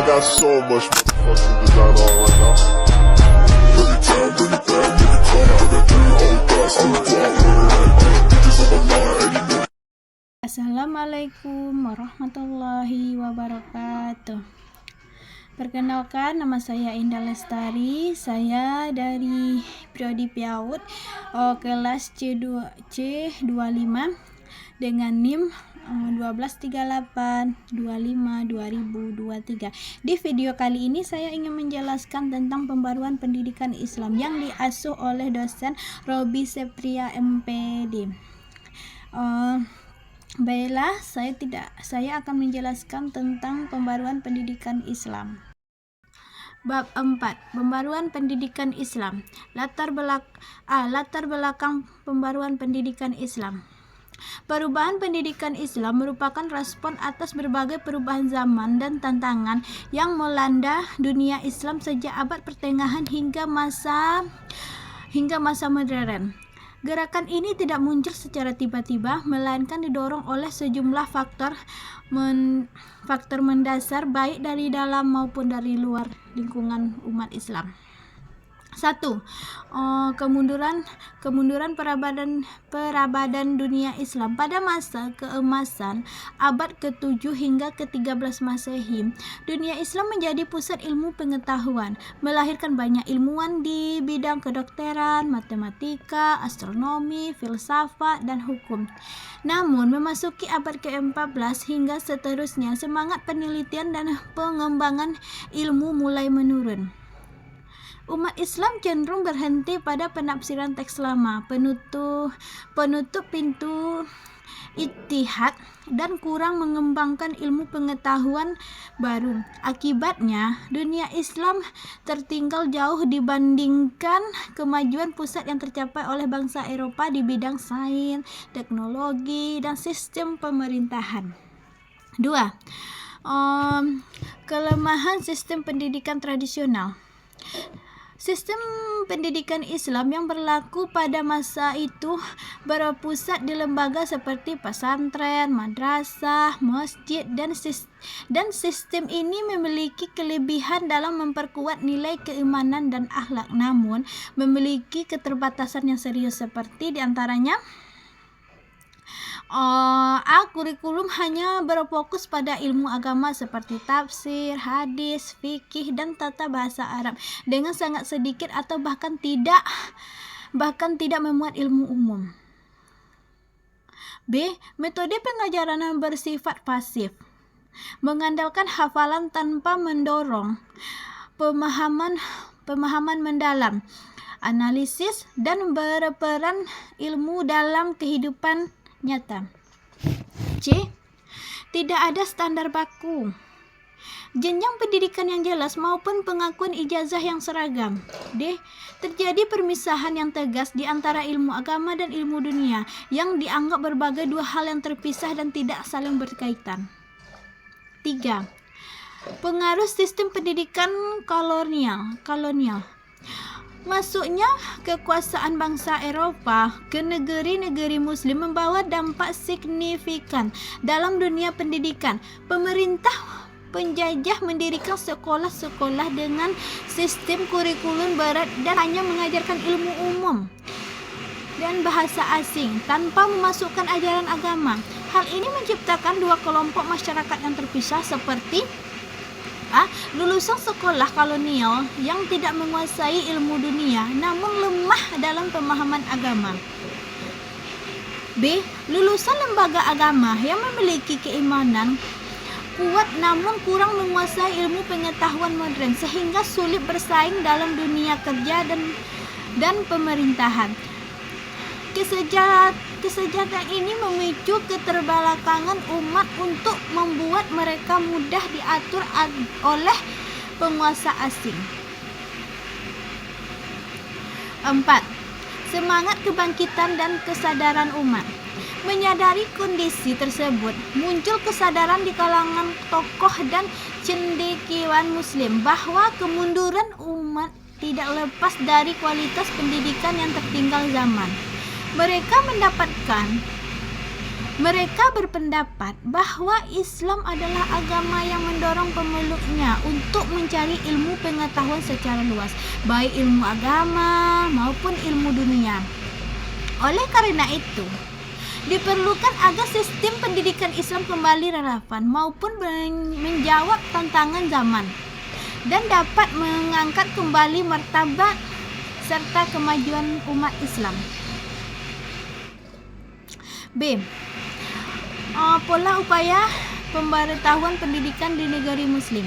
got so much motherfucking design on right now. Bring it down, bring it back, make it clap. I got 3 old thoughts, I'm the guap with it. Bitches on my line, and you know. Assalamualaikum warahmatullahi wabarakatuh. Perkenalkan, nama saya Indah Lestari. Saya dari Prodi PAUD kelas C25 dengan NIM 123825/2023. Di video kali ini saya ingin menjelaskan tentang pembaruan pendidikan Islam yang diasuh oleh dosen Robi Septria MPD. Baiklah, saya akan menjelaskan tentang pembaruan pendidikan Islam. Bab 4. Pembaruan pendidikan Islam. Latar belakang pembaruan pendidikan Islam. Perubahan pendidikan Islam merupakan respon atas berbagai perubahan zaman dan tantangan yang melanda dunia Islam sejak abad pertengahan hingga masa modern. Gerakan ini tidak muncul secara tiba-tiba, melainkan didorong oleh sejumlah faktor mendasar baik dari dalam maupun dari luar lingkungan umat Islam. 1. Kemunduran peradaban dunia Islam. Pada masa keemasan abad ke-7 hingga ke-13 Masehi, dunia Islam menjadi pusat ilmu pengetahuan, melahirkan banyak ilmuwan di bidang kedokteran, matematika, astronomi, filsafat, dan hukum. Namun, memasuki abad ke-14 hingga seterusnya, semangat penelitian dan pengembangan ilmu mulai menurun. Umat Islam cenderung berhenti pada penafsiran teks lama, penutup pintu ijtihad, dan kurang mengembangkan ilmu pengetahuan baru. Akibatnya, dunia Islam tertinggal jauh dibandingkan kemajuan pusat yang tercapai oleh bangsa Eropa di bidang sains, teknologi, dan sistem pemerintahan. 2. Kelemahan sistem pendidikan tradisional. Sistem pendidikan Islam yang berlaku pada masa itu berpusat di lembaga seperti pesantren, madrasah, masjid, dan sistem ini memiliki kelebihan dalam memperkuat nilai keimanan dan akhlak, namun memiliki keterbatasan yang serius seperti diantaranya kurikulum hanya berfokus pada ilmu agama seperti tafsir, hadis, fikih, dan tata bahasa Arab dengan sangat sedikit atau bahkan tidak memuat ilmu umum. B. Metode pengajaran yang bersifat pasif, mengandalkan hafalan tanpa mendorong pemahaman mendalam, analisis, dan berperan ilmu dalam kehidupan nyata. C. Tidak ada standar baku, jenjang pendidikan yang jelas maupun pengakuan ijazah yang seragam. D. Terjadi permisahan yang tegas di antara ilmu agama dan ilmu dunia yang dianggap berbagai dua hal yang terpisah dan tidak saling berkaitan. 3. Pengaruh sistem pendidikan kolonial. Masuknya kekuasaan bangsa Eropa ke negeri-negeri Muslim membawa dampak signifikan dalam dunia pendidikan. Pemerintah penjajah mendirikan sekolah-sekolah dengan sistem kurikulum barat dan hanya mengajarkan ilmu umum dan bahasa asing tanpa memasukkan ajaran agama. Hal ini menciptakan dua kelompok masyarakat yang terpisah seperti lulusan sekolah kolonial yang tidak menguasai ilmu dunia namun lemah dalam pemahaman agama. B. Lulusan lembaga agama yang memiliki keimanan kuat namun kurang menguasai ilmu pengetahuan modern sehingga sulit bersaing dalam dunia kerja dan pemerintahan. Kesejahteraan ini memicu keterbelakangan umat untuk membuat mereka mudah diatur oleh penguasa asing. 4. Semangat kebangkitan dan kesadaran umat. Menyadari kondisi tersebut, muncul kesadaran di kalangan tokoh dan cendekiawan Muslim bahwa kemunduran umat tidak lepas dari kualitas pendidikan yang tertinggal zaman. Mereka mendapatkan Mereka berpendapat bahwa Islam adalah agama yang mendorong pemeluknya untuk mencari ilmu pengetahuan secara luas, baik ilmu agama maupun ilmu dunia. Oleh karena itu, diperlukan agar sistem pendidikan Islam kembali relevan maupun menjawab tantangan zaman dan dapat mengangkat kembali martabat serta kemajuan umat Islam. B. Pola upaya pemberitahuan pendidikan di negeri Muslim.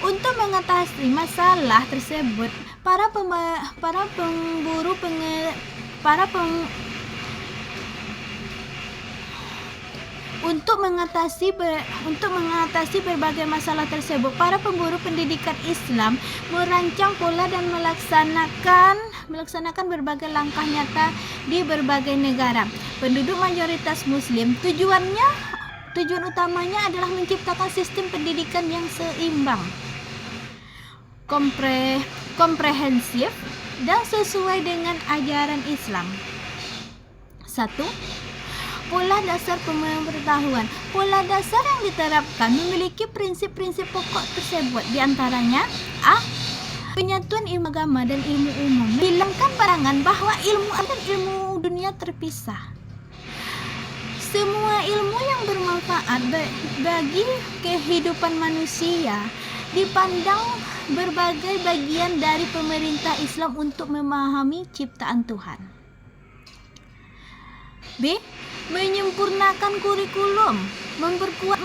Untuk mengatasi masalah tersebut, Untuk mengatasi berbagai masalah tersebut, para pemburu pendidikan Islam merancang pola dan melaksanakan berbagai langkah nyata di berbagai negara penduduk mayoritas Muslim. Tujuan utamanya adalah menciptakan sistem pendidikan yang seimbang, komprehensif, dan sesuai dengan ajaran Islam. 1. Pola dasar pemberitahuan. Pola dasar yang diterapkan memiliki prinsip-prinsip pokok tersebut, di antaranya: A. Penyatuan ilmu agama dan ilmu umum. Hilangkan pandangan bahwa ilmu dan ilmu dunia terpisah. Semua ilmu yang bermanfaat bagi kehidupan manusia dipandang berbagai bagian dari pemerintah Islam untuk memahami ciptaan Tuhan. B. Menyempurnakan kurikulum, memperkuat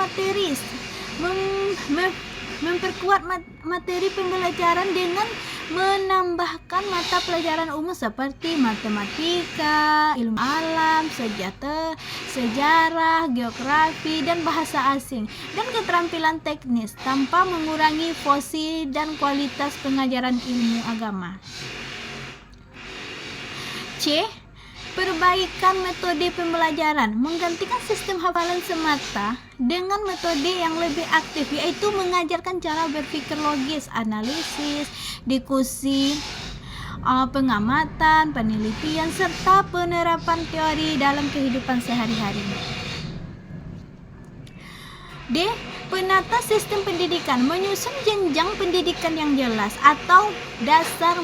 materi pembelajaran dengan menambahkan mata pelajaran umum seperti matematika, ilmu alam, sejarah, geografi, dan bahasa asing, dan keterampilan teknis tanpa mengurangi porsi dan kualitas pengajaran ilmu agama. C. Perbaikan metode pembelajaran, menggantikan sistem hafalan semata dengan metode yang lebih aktif, yaitu mengajarkan cara berpikir logis, analisis, diskusi, pengamatan, penelitian, serta penerapan teori dalam kehidupan sehari-hari. D. Penata sistem pendidikan, menyusun jenjang pendidikan yang jelas atau dasar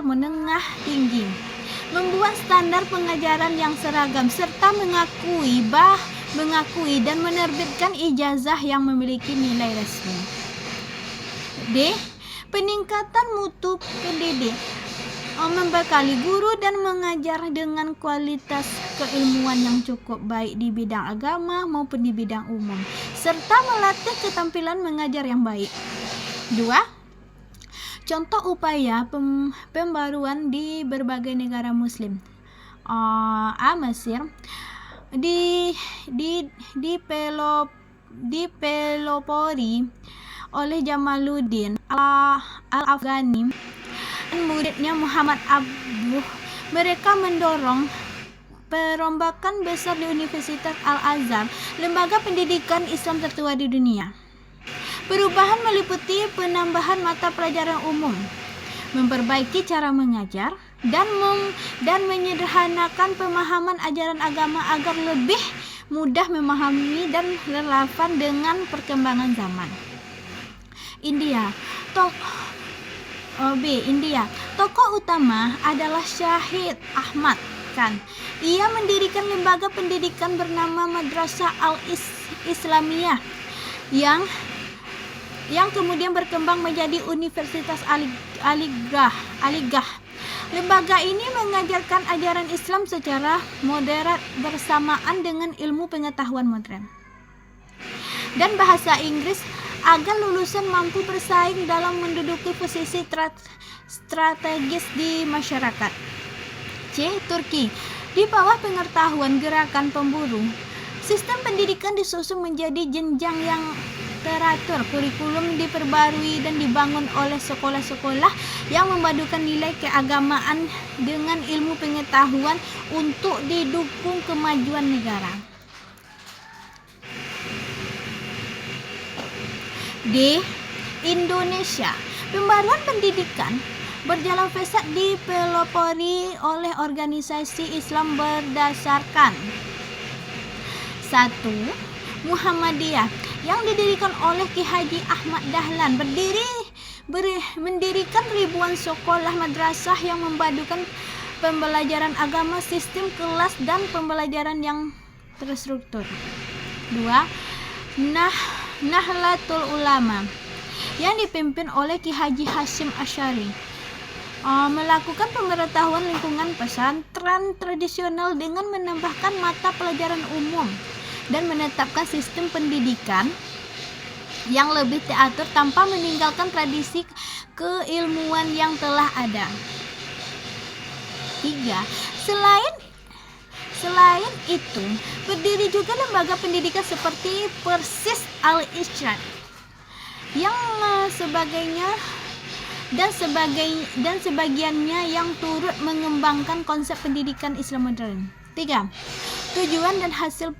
menengah tinggi, membuat standar pengajaran yang seragam, serta mengakui dan menerbitkan ijazah yang memiliki nilai resmi. D. Peningkatan mutu pendidik, membekali guru dan mengajar dengan kualitas keilmuan yang cukup baik di bidang agama maupun di bidang umum, serta melatih keterampilan mengajar yang baik. 2. Contoh upaya pembaruan di berbagai negara Muslim. A. Mesir. Di Pelopori oleh Jamaluddin Al-Afghani dan muridnya Muhammad Abuh. Mereka mendorong perombakan besar di Universitas Al-Azhar, lembaga pendidikan Islam tertua di dunia. Perubahan meliputi penambahan mata pelajaran umum, memperbaiki cara mengajar, dan menyederhanakan pemahaman ajaran agama agar lebih mudah memahami dan relevan dengan perkembangan zaman. India. Tokoh utama adalah Syahid Ahmad Khan. Ia mendirikan lembaga pendidikan bernama Madrasah Al-Islamiyah yang kemudian berkembang menjadi Universitas Aligarh. Lembaga ini mengajarkan ajaran Islam secara moderat bersamaan dengan ilmu pengetahuan modern dan bahasa Inggris agar lulusan mampu bersaing dalam menduduki posisi strategis di masyarakat. C. Turki. Di bawah pengetahuan gerakan pemburu, sistem pendidikan disusun menjadi jenjang yang teratur, kurikulum diperbarui dan dibangun oleh sekolah-sekolah yang memadukan nilai keagamaan dengan ilmu pengetahuan untuk didukung kemajuan negara. D. Indonesia. Pembaruan pendidikan Berjalan pesat dipelopori oleh organisasi Islam berdasarkan 1. Muhammadiyah yang didirikan oleh Ki Haji Ahmad Dahlan mendirikan ribuan sekolah madrasah yang memadukan pembelajaran agama, sistem kelas dan pembelajaran yang terstruktur. 2. Nahlatul Ulama yang dipimpin oleh Ki Haji Hasyim Asy'ari melakukan pemberitahuan lingkungan pesantren tradisional dengan menambahkan mata pelajaran umum dan menetapkan sistem pendidikan yang lebih teratur tanpa meninggalkan tradisi keilmuan yang telah ada. 3. Selain itu, berdiri juga lembaga pendidikan seperti Persis Al-Irsyad yang sebagiannya yang turut mengembangkan konsep pendidikan Islam modern. 3. Tujuan dan hasil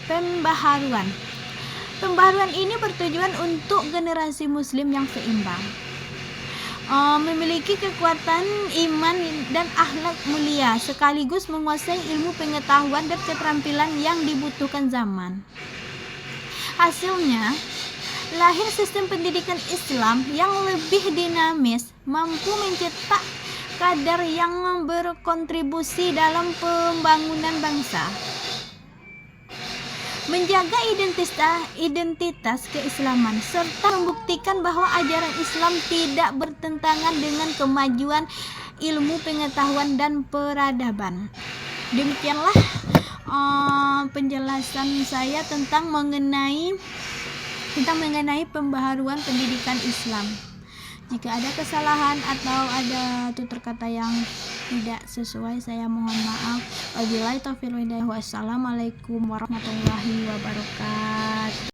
pembaharuan. Pembaharuan ini bertujuan untuk generasi muslim yang seimbang, memiliki kekuatan iman dan akhlak mulia, sekaligus menguasai ilmu pengetahuan dan keterampilan yang dibutuhkan zaman. Hasilnya, lahir sistem pendidikan Islam yang lebih dinamis, mampu mencetak kader yang berkontribusi dalam pembangunan bangsa, menjaga identitas keislaman, serta membuktikan bahwa ajaran Islam tidak bertentangan dengan kemajuan ilmu pengetahuan dan peradaban. Demikianlah penjelasan saya tentang mengenai pembaharuan pendidikan Islam. Jika ada kesalahan atau ada tutur kata yang tidak sesuai, saya mohon maaf. Wabillahi taufiq wal hidayah. Wassalamualaikum warahmatullahi wabarakatuh.